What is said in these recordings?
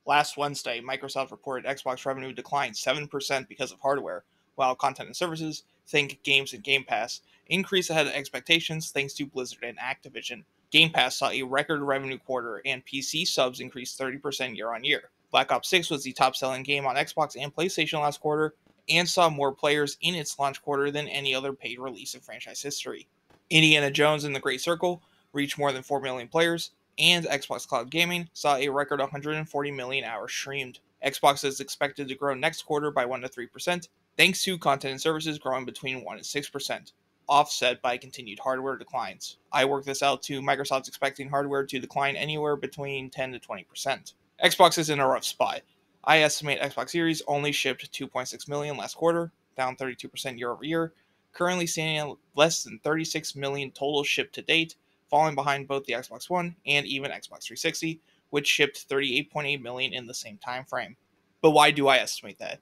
Last Wednesday, Microsoft reported Xbox revenue declined 7% because of hardware, while content and services, think games and Game Pass, increased ahead of expectations thanks to Blizzard and Activision. Game Pass saw a record revenue quarter, and PC subs increased 30% year on year. Black Ops 6 was the top selling game on Xbox and PlayStation last quarter, and saw more players in its launch quarter than any other paid release in franchise history. Indiana Jones and the Great Circle reached more than 4 million players, and Xbox Cloud Gaming saw a record 140 million hours streamed. Xbox is expected to grow next quarter by 1 to 3%, thanks to content and services growing between 1 and 6%, offset by continued hardware declines. I worked this out to Microsoft's expecting hardware to decline anywhere between 10 to 20%. Xbox is in a rough spot. I estimate Xbox Series only shipped 2.6 million last quarter, down 32% year over year, currently standing at less than 36 million total shipped to date, falling behind both the Xbox One and even Xbox 360, which shipped 38.8 million in the same time frame. But why do I estimate that?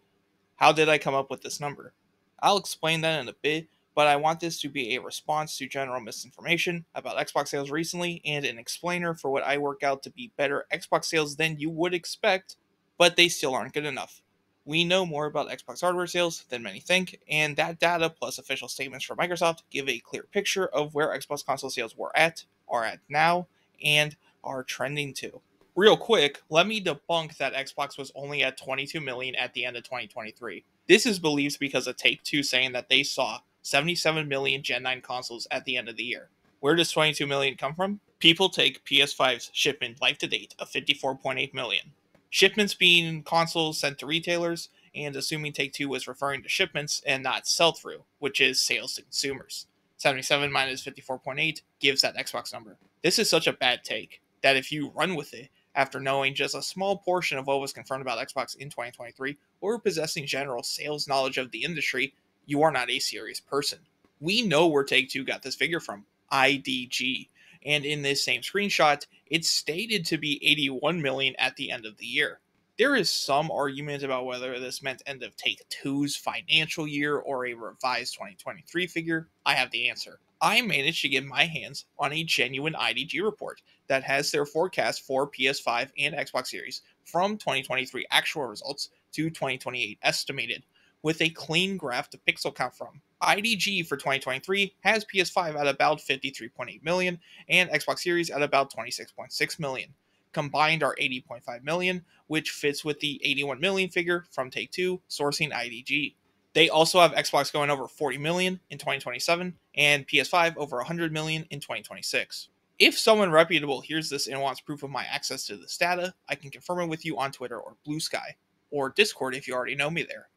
How did I come up with this number? I'll explain that in a bit, but I want this to be a response to general misinformation about Xbox sales recently and an explainer for what I work out to be better Xbox sales than you would expect, but they still aren't good enough. We know more about Xbox hardware sales than many think, and that data plus official statements from Microsoft give a clear picture of where Xbox console sales are at now, and are trending to. Real quick, let me debunk that Xbox was only at 22 million at the end of 2023. This is believed because of Take-Two saying that they saw 77 million Gen 9 consoles at the end of the year. Where does 22 million come from? People take PS5's shipment life to date of 54.8 million. Shipments being consoles sent to retailers, and assuming Take-Two was referring to shipments and not sell-through, which is sales to consumers. 77 minus 54.8 gives that Xbox number. This is such a bad take that if you run with it, after knowing just a small portion of what was confirmed about Xbox in 2023, or possessing general sales knowledge of the industry, you are not a serious person. We know where Take-Two got this figure from, IDG, and in this same screenshot, it's stated to be 81 million at the end of the year. There is some argument about whether this meant end of Take-Two's financial year or a revised 2023 figure. I have the answer. I managed to get my hands on a genuine IDG report that has their forecast for PS5 and Xbox Series from 2023 actual results to 2028 estimated, with a clean graph to pixel count from. IDG for 2023 has PS5 at about 53.8 million and Xbox Series at about 26.6 million. Combined are 80.5 million, which fits with the 81 million figure from Take-Two sourcing IDG. They also have Xbox going over 40 million in 2027 and PS5 over 100 million in 2026. If someone reputable hears this and wants proof of my access to this data, I can confirm it with you on Twitter or Blue Sky, or Discord if you already know me there.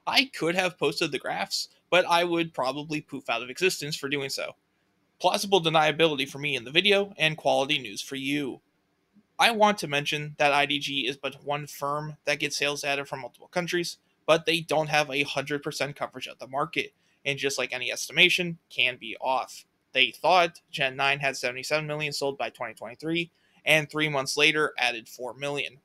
I could have posted the graphs, but I would probably poof out of existence for doing so. Plausible deniability for me in the video, and quality news for you. I want to mention that IDG is but one firm that gets sales data from multiple countries, but they don't have 100% coverage of the market, and just like any estimation, can be off. They thought Gen 9 had 77 million sold by 2023, and 3 months later added 4 million.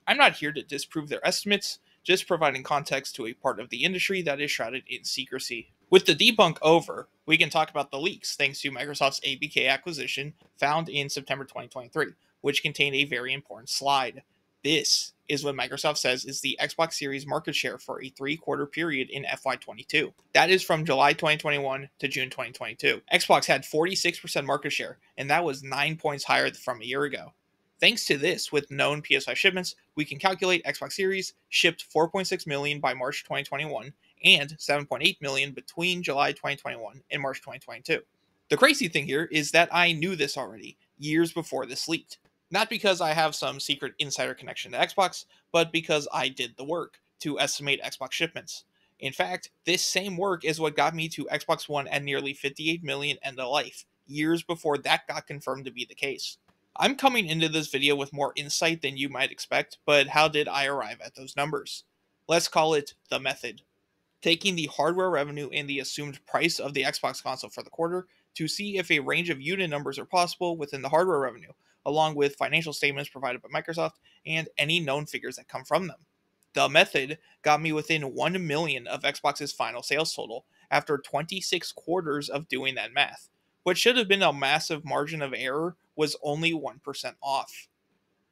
I'm not here to disprove their estimates, just providing context to a part of the industry that is shrouded in secrecy. With the debunk over, we can talk about the leaks thanks to Microsoft's ABK acquisition found in September 2023, which contained a very important slide. This is what Microsoft says is the Xbox Series market share for a 3-quarter period in FY22. That is from July 2021 to June 2022. Xbox had 46% market share, and that was 9 points higher from a year ago. Thanks to this, with known PS5 shipments, we can calculate Xbox Series shipped 4.6 million by March 2021 and 7.8 million between July 2021 and March 2022. The crazy thing here is that I knew this already, years before this leaked. Not because I have some secret insider connection to Xbox, but because I did the work to estimate Xbox shipments. In fact, this same work is what got me to Xbox One at nearly 58 million end of life, years before that got confirmed to be the case. I'm coming into this video with more insight than you might expect, but how did I arrive at those numbers? Let's call it the method. Taking the hardware revenue and the assumed price of the Xbox console for the quarter to see if a range of unit numbers are possible within the hardware revenue, along with financial statements provided by Microsoft and any known figures that come from them. The method got me within 1 million of Xbox's final sales total after 26 quarters of doing that math. What should have been a massive margin of error was only 1% off.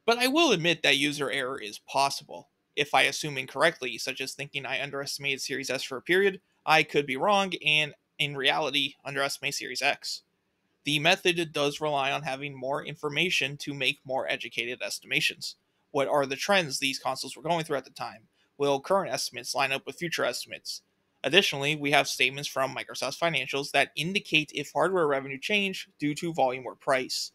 But I will admit that user error is possible. If I assume incorrectly, such as thinking I underestimated Series S for a period, I could be wrong and, in reality, underestimate Series X. The method does rely on having more information to make more educated estimations. What are the trends these consoles were going through at the time? Will current estimates line up with future estimates? Additionally, we have statements from Microsoft's financials that indicate if hardware revenue change due to volume or price.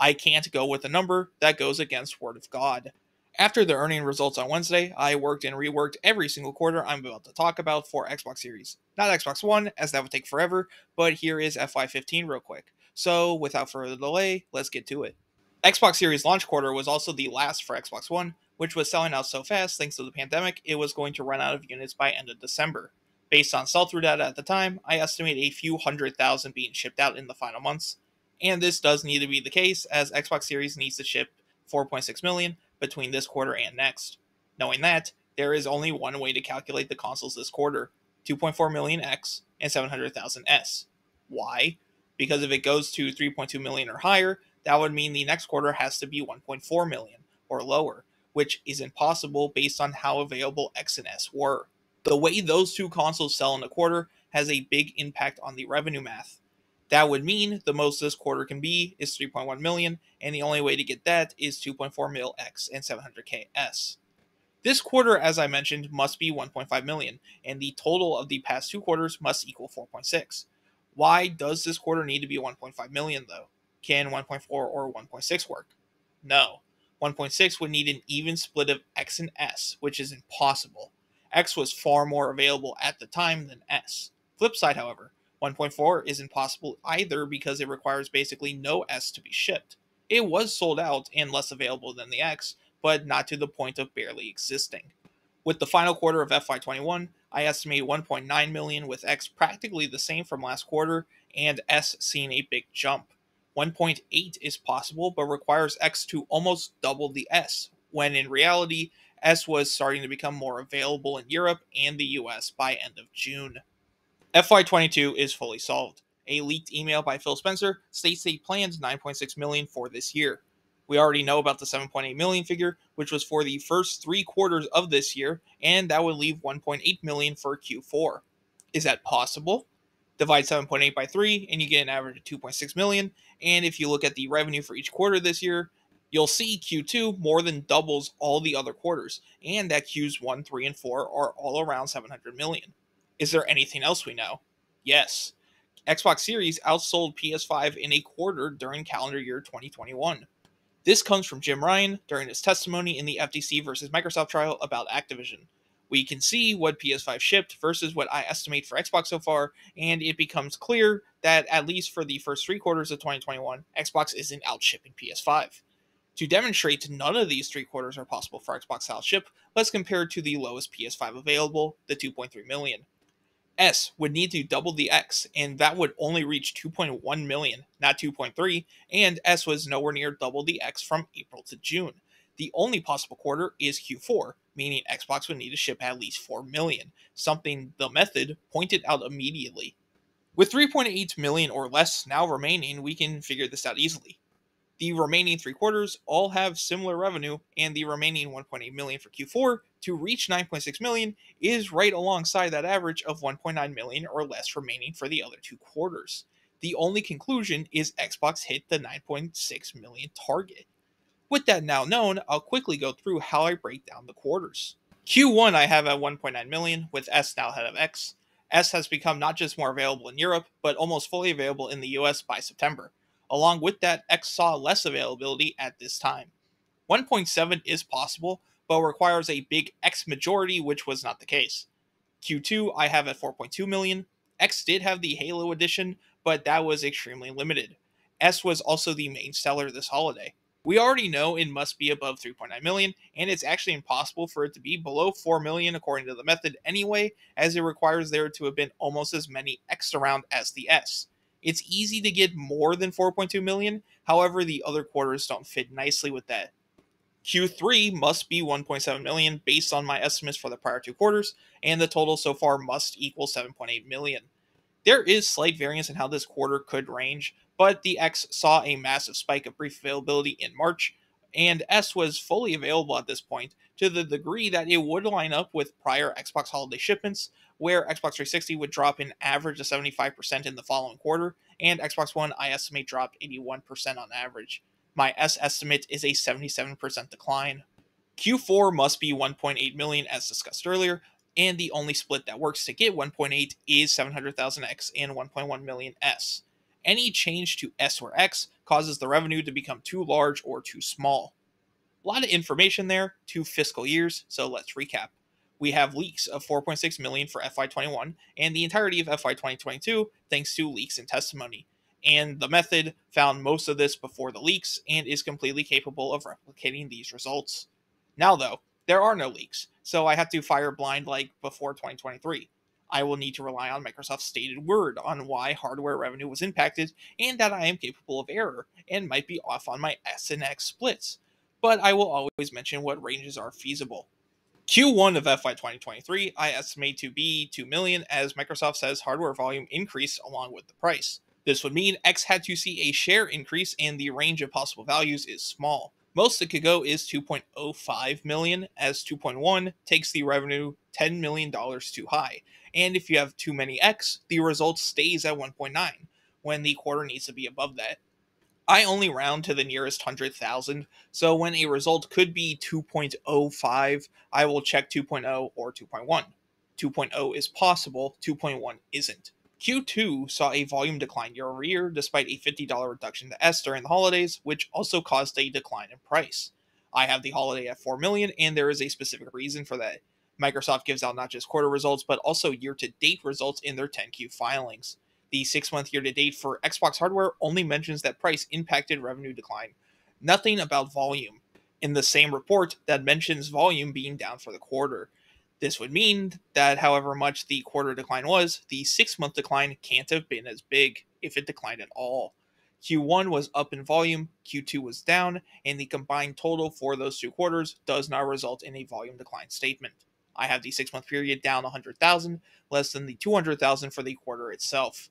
I can't go with a number that goes against Word of God. After the earning results on Wednesday, I worked and reworked every single quarter I'm about to talk about for Xbox Series. Not Xbox One, as that would take forever, but here is FY15 real quick. So, without further delay, let's get to it. Xbox Series launch quarter was also the last for Xbox One, which was selling out so fast thanks to the pandemic, it was going to run out of units by end of December. Based on sell-through data at the time, I estimate a few 100,000 being shipped out in the final months. And this does need to be the case, as Xbox Series needs to ship 4.6 million between this quarter and next. Knowing that, there is only one way to calculate the consoles this quarter: 2.4 million X and 700,000 S. Why? Because if it goes to 3.2 million or higher, that would mean the next quarter has to be 1.4 million or lower, which is impossible based on how available X and S were. The way those two consoles sell in a quarter has a big impact on the revenue math. That would mean the most this quarter can be is 3.1 million, and the only way to get that is 2.4 mil X and 700k S. This quarter, as I mentioned, must be 1.5 million, and the total of the past two quarters must equal 4.6. Why does this quarter need to be 1.5 million though? Can 1.4 or 1.6 work? No. 1.6 would need an even split of X and S, which is impossible. X was far more available at the time than S. Flip side, however, 1.4 isn't possible either because it requires basically no S to be shipped. It was sold out and less available than the X, but not to the point of barely existing. With the final quarter of FY21, I estimate 1.9 million, with X practically the same from last quarter and S seeing a big jump. 1.8 is possible, but requires X to almost double the S, when in reality, S was starting to become more available in Europe and the US by end of June. FY22 is fully solved. A leaked email by Phil Spencer states they planned 9.6 million for this year. We already know about the 7.8 million figure, which was for the first 3 quarters of this year, and that would leave 1.8 million for Q4. Is that possible? Divide 7.8 by 3 and you get an average of 2.6 million, and if you look at the revenue for each quarter this year, you'll see Q2 more than doubles all the other quarters, and that Qs 1, 3, and 4 are all around 700 million. Is there anything else we know? Yes. Xbox Series outsold PS5 in a quarter during calendar year 2021. This comes from Jim Ryan during his testimony in the FTC versus Microsoft trial about Activision. We can see what PS5 shipped versus what I estimate for Xbox so far, and it becomes clear that at least for the first 3 quarters of 2021, Xbox isn't outshipping PS5. To demonstrate none of these 3 quarters are possible for Xbox to outship, let's compare it to the lowest PS5 available, the 2.3 million. S would need to double the X, and that would only reach 2.1 million, not 2.3, and S was nowhere near double the X from April to June. The only possible quarter is Q4, meaning Xbox would need to ship at least 4 million, something the method pointed out immediately. With 3.8 million or less now remaining, we can figure this out easily. The remaining 3 quarters all have similar revenue, and the remaining 1.8 million for Q4 to reach 9.6 million is right alongside that average of 1.9 million or less remaining for the other 2 quarters. The only conclusion is Xbox hit the 9.6 million target. With that now known, I'll quickly go through how I break down the quarters. Q1 I have at 1.9 million, with S now ahead of X. S has become not just more available in Europe, but almost fully available in the US by September. Along with that, X saw less availability at this time. 1.7 is possible, but requires a big X majority, which was not the case. Q2 I have at 4.2 million. X did have the Halo edition, but that was extremely limited. S was also the main seller this holiday. We already know it must be above 3.9 million, and it's actually impossible for it to be below 4 million according to the method anyway, as it requires there to have been almost as many X around as the S. It's easy to get more than 4.2 million, however, the other quarters don't fit nicely with that. Q3 must be 1.7 million based on my estimates for the prior 2 quarters, and the total so far must equal 7.8 million. There is slight variance in how this quarter could range, but the X saw a massive spike of brief availability in March, and S was fully available at this point to the degree that it would line up with prior Xbox holiday shipments, where Xbox 360 would drop an average of 75% in the following quarter, and Xbox One I estimate dropped 81% on average. My S estimate is a 77% decline. Q4 must be 1.8 million as discussed earlier, and the only split that works to get 1.8 is 700,000 X and 1.1 million S. Any change to S or X causes the revenue to become too large or too small. A lot of information there, 2 fiscal years, so let's recap. We have leaks of 4.6 million for FY21 and the entirety of FY 2022 thanks to leaks and testimony. And the method found most of this before the leaks and is completely capable of replicating these results. Now, though, there are no leaks, so I have to fire blind like before 2023. I will need to rely on Microsoft's stated word on why hardware revenue was impacted and that I am capable of error and might be off on my S and X splits, but I will always mention what ranges are feasible. Q1 of FY 2023 I estimate to be 2 million as Microsoft says hardware volume increased along with the price. This would mean X had to see a share increase and the range of possible values is small. Most it could go is 2.05 million as 2.1 takes the revenue $10 million too high. And if you have too many X, the result stays at 1.9 when the quarter needs to be above that. I only round to the nearest 100,000, so when a result could be 2.05, I will check 2.0 or 2.1. 2.0 is possible, 2.1 isn't. Q2 saw a volume decline year over year despite a $50 reduction to S during the holidays, which also caused a decline in price. I have the holiday at 4 million, and there is a specific reason for that. Microsoft gives out not just quarter results, but also year to date results in their 10Q filings. The 6 month year to date for Xbox hardware only mentions that price impacted revenue decline, nothing about volume. In the same report, that mentions volume being down for the quarter. This would mean that however much the quarter decline was, the 6 month decline can't have been as big, if it declined at all. Q1 was up in volume, Q2 was down, and the combined total for those 2 quarters does not result in a volume decline statement. I have the 6 month period down 100,000, less than the 200,000 for the quarter itself.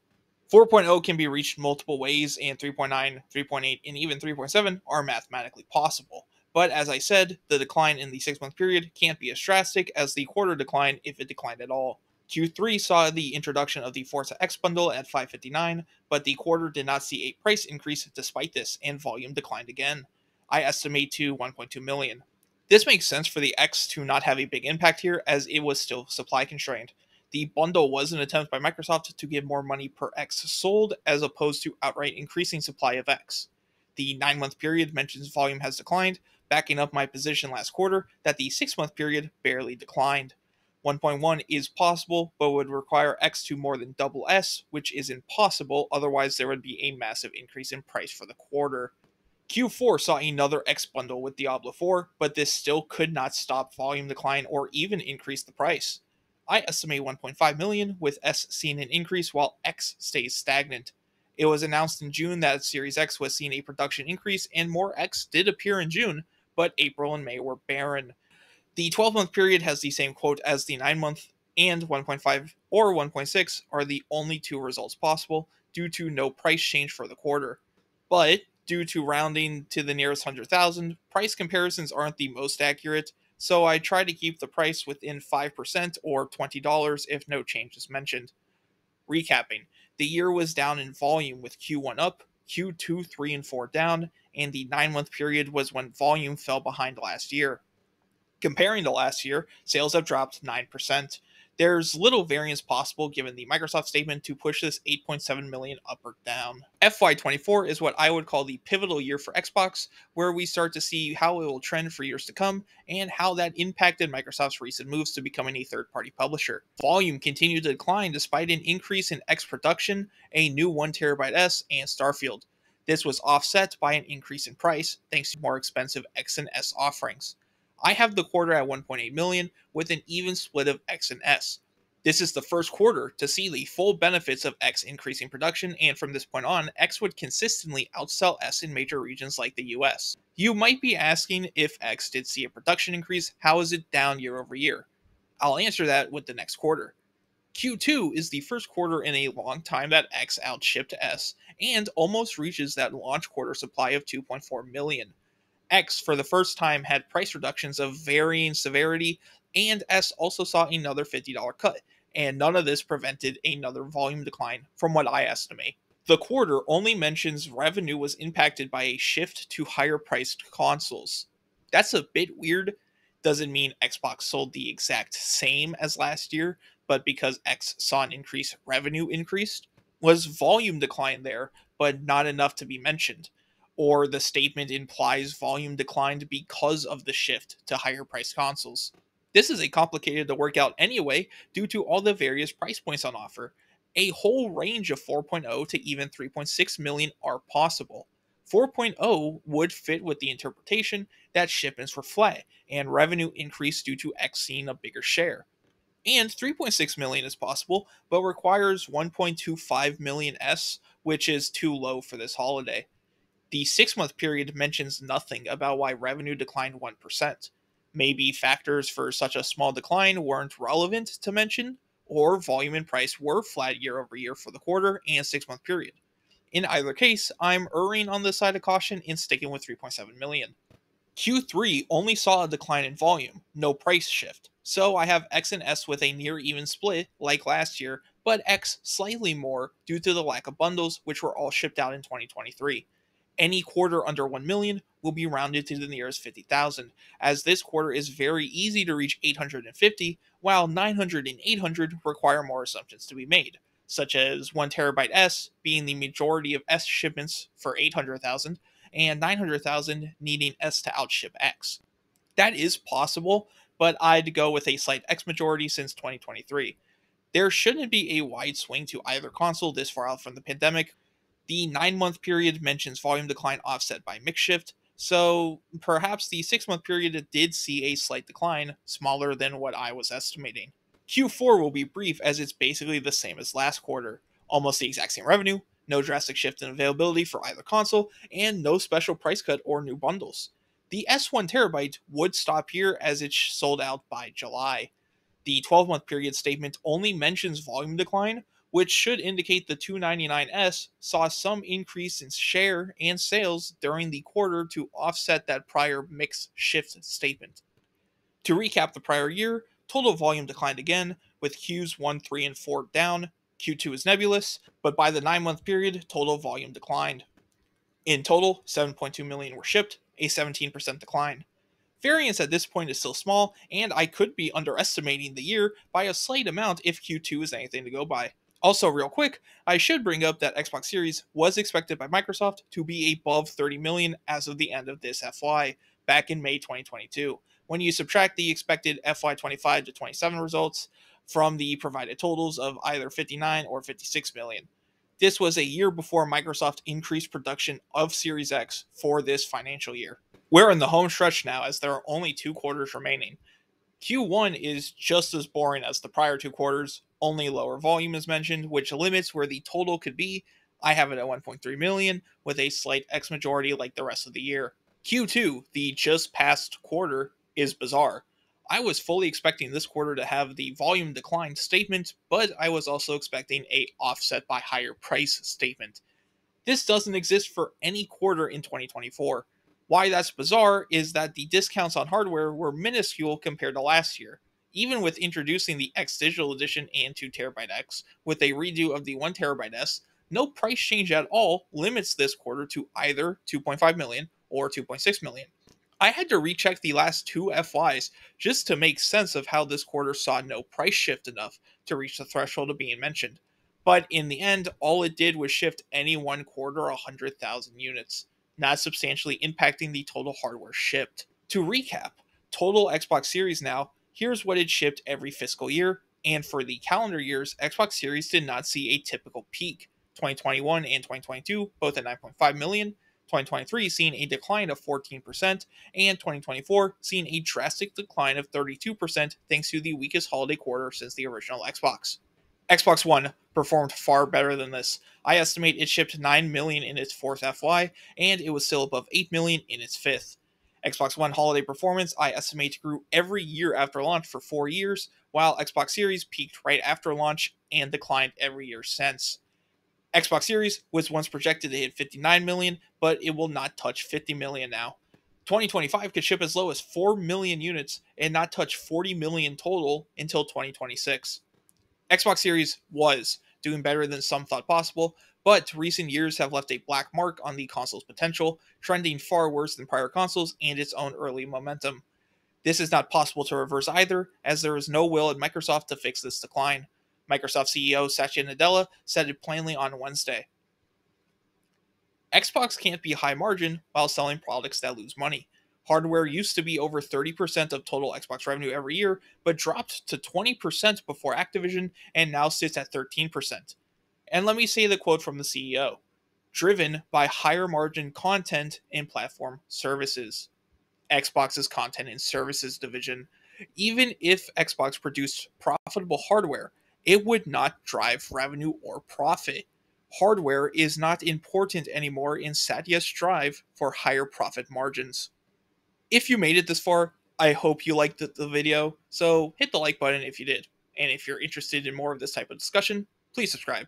4.0 can be reached multiple ways, and 3.9, 3.8, and even 3.7 are mathematically possible. But as I said, the decline in the 6 month period can't be as drastic as the quarter decline if it declined at all. Q3 saw the introduction of the Forza X bundle at 559, but the quarter did not see a price increase despite this, and volume declined again. I estimate to 1.2 million. This makes sense for the X to not have a big impact here as it was still supply constrained. The bundle was an attempt by Microsoft to give more money per X sold as opposed to outright increasing supply of X. The 9 month period mentions volume has declined, backing up my position last quarter that the 6 month period barely declined. 1.1 is possible, but would require X to more than double S, which is impossible, otherwise there would be a massive increase in price for the quarter. Q4 saw another X bundle with Diablo 4, but this still could not stop volume decline or even increase the price. I estimate 1.5 million, with S seeing an increase while X stays stagnant. It was announced in June that Series X was seeing a production increase, and more X did appear in June, but April and May were barren. The 12 month period has the same quote as the 9 month, and 1.5 or 1.6 are the only two results possible due to no price change for the quarter. But due to rounding to the nearest 100,000, price comparisons aren't the most accurate, so I try to keep the price within 5% or $20 if no change is mentioned. Recapping, the year was down in volume with Q1 up, Q2, 3, and 4 down, and the 9 month period was when volume fell behind last year. Comparing to last year, sales have dropped 9%. There's little variance possible given the Microsoft statement to push this 8.7 million up or down. FY24 is what I would call the pivotal year for Xbox, where we start to see how it will trend for years to come and how that impacted Microsoft's recent moves to becoming a third-party publisher. Volume continued to decline despite an increase in X production, a new 1TB S, and Starfield. This was offset by an increase in price thanks to more expensive X and S offerings. I have the quarter at 1.8 million with an even split of X and S. This is the first quarter to see the full benefits of X increasing production, and from this point on, X would consistently outsell S in major regions like the US. You might be asking, if X did see a production increase, how is it down year over year? I'll answer that with the next quarter. Q2 is the first quarter in a long time that X outshipped S, and almost reaches that launch quarter supply of 2.4 million. X, for the first time, had price reductions of varying severity, and S also saw another $50 cut, and none of this prevented another volume decline, from what I estimate. The quarter only mentions revenue was impacted by a shift to higher priced consoles. That's a bit weird. Doesn't mean Xbox sold the exact same as last year, but because X saw an increase, revenue increased. Was volume decline there, but not enough to be mentioned? Or the statement implies volume declined because of the shift to higher priced consoles. This is a complicated to work out anyway due to all the various price points on offer. A whole range of 4.0 to even 3.6 million are possible. 4.0 would fit with the interpretation that shipments were flat and revenue increased due to X seeing a bigger share. And 3.6 million is possible, but requires 1.25 million S, which is too low for this holiday. The 6 month period mentions nothing about why revenue declined 1%. Maybe factors for such a small decline weren't relevant to mention, or volume and price were flat year over year for the quarter and 6 month period. In either case, I'm erring on the side of caution and sticking with 3.7 million. Q3 only saw a decline in volume, no price shift. So I have X and S with a near even split like last year, but X slightly more due to the lack of bundles, which were all shipped out in 2023. Any quarter under 1 million will be rounded to the nearest 50,000, as this quarter is very easy to reach 850, while 900 and 800 require more assumptions to be made, such as 1 terabyte S being the majority of S shipments for 800,000, and 900,000 needing S to outship X. That is possible, but I'd go with a slight X majority since 2023. There shouldn't be a wide swing to either console this far out from the pandemic. The 9 month period mentions volume decline offset by mix shift, so perhaps the 6 month period did see a slight decline, smaller than what I was estimating. Q4 will be brief as it's basically the same as last quarter. Almost the exact same revenue, no drastic shift in availability for either console, and no special price cut or new bundles. The S1 terabyte would stop here as it's sold out by July. The 12 month period statement only mentions volume decline, which should indicate the 299S saw some increase in share and sales during the quarter to offset that prior mix shift statement. To recap the prior year, total volume declined again, with Qs 1, 3, and 4 down. Q2 is nebulous, but by the 9 month period, total volume declined. In total, 7.2 million were shipped, a 17% decline. Variance at this point is still small, and I could be underestimating the year by a slight amount if Q2 is anything to go by. Also, real quick, I should bring up that Xbox Series was expected by Microsoft to be above 30 million as of the end of this FY, back in May 2022. When you subtract the expected FY 25 to 27 results from the provided totals of either 59 or 56 million. This was a year before Microsoft increased production of Series X for this financial year. We're in the home stretch now as there are only 2 quarters remaining. Q1 is just as boring as the prior 2 quarters, only lower volume is mentioned, which limits where the total could be. I have it at 1.3 million, with a slight X majority like the rest of the year. Q2, the just past quarter, is bizarre. I was fully expecting this quarter to have the volume decline statement, but I was also expecting a offset by higher price statement. This doesn't exist for any quarter in 2024. Why that's bizarre is that the discounts on hardware were minuscule compared to last year. Even with introducing the X Digital Edition and 2TB X with a redo of the 1TB S, no price change at all limits this quarter to either 2.5 million or 2.6 million. I had to recheck the last 2 FYs just to make sense of how this quarter saw no price shift enough to reach the threshold of being mentioned. But in the end, all it did was shift any one quarter 100,000 units, not substantially impacting the total hardware shipped. To recap, total Xbox Series now, here's what it shipped every fiscal year, and for the calendar years, Xbox Series did not see a typical peak. 2021 and 2022, both at 9.5 million, 2023 seeing a decline of 14%, and 2024 seeing a drastic decline of 32% thanks to the weakest holiday quarter since the original Xbox. Xbox One performed far better than this. I estimate it shipped 9 million in its fourth FY, and it was still above 8 million in its fifth. Xbox One holiday performance, I estimate, grew every year after launch for 4 years, while Xbox Series peaked right after launch and declined every year since. Xbox Series was once projected to hit 59 million, but it will not touch 50 million now. 2025 could ship as low as 4 million units and not touch 40 million total until 2026. Xbox Series was doing better than some thought possible, but recent years have left a black mark on the console's potential, trending far worse than prior consoles and its own early momentum. This is not possible to reverse either, as there is no will at Microsoft to fix this decline. Microsoft CEO Satya Nadella said it plainly on Wednesday. Xbox can't be high margin while selling products that lose money. Hardware used to be over 30% of total Xbox revenue every year, but dropped to 20% before Activision and now sits at 13%. And let me say the quote from the CEO: driven by higher margin content and platform services. Xbox's content and services division. Even if Xbox produced profitable hardware, it would not drive revenue or profit. Hardware is not important anymore in Satya's strive for higher profit margins. If you made it this far, I hope you liked the video, so hit the like button if you did. And if you're interested in more of this type of discussion, please subscribe.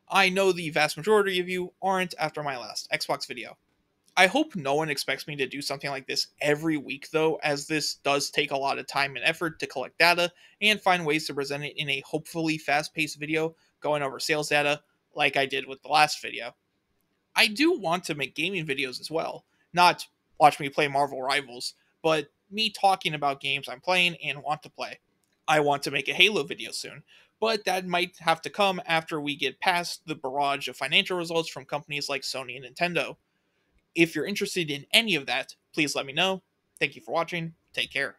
I know the vast majority of you aren't after my last Xbox video. I hope no one expects me to do something like this every week, though, as this does take a lot of time and effort to collect data and find ways to present it in a hopefully fast paced video going over sales data, like I did with the last video. I do want to make gaming videos as well, not watch me play Marvel Rivals, but me talking about games I'm playing and want to play. I want to make a Halo video soon, but that might have to come after we get past the barrage of financial results from companies like Sony and Nintendo. If you're interested in any of that, please let me know. Thank you for watching. Take care.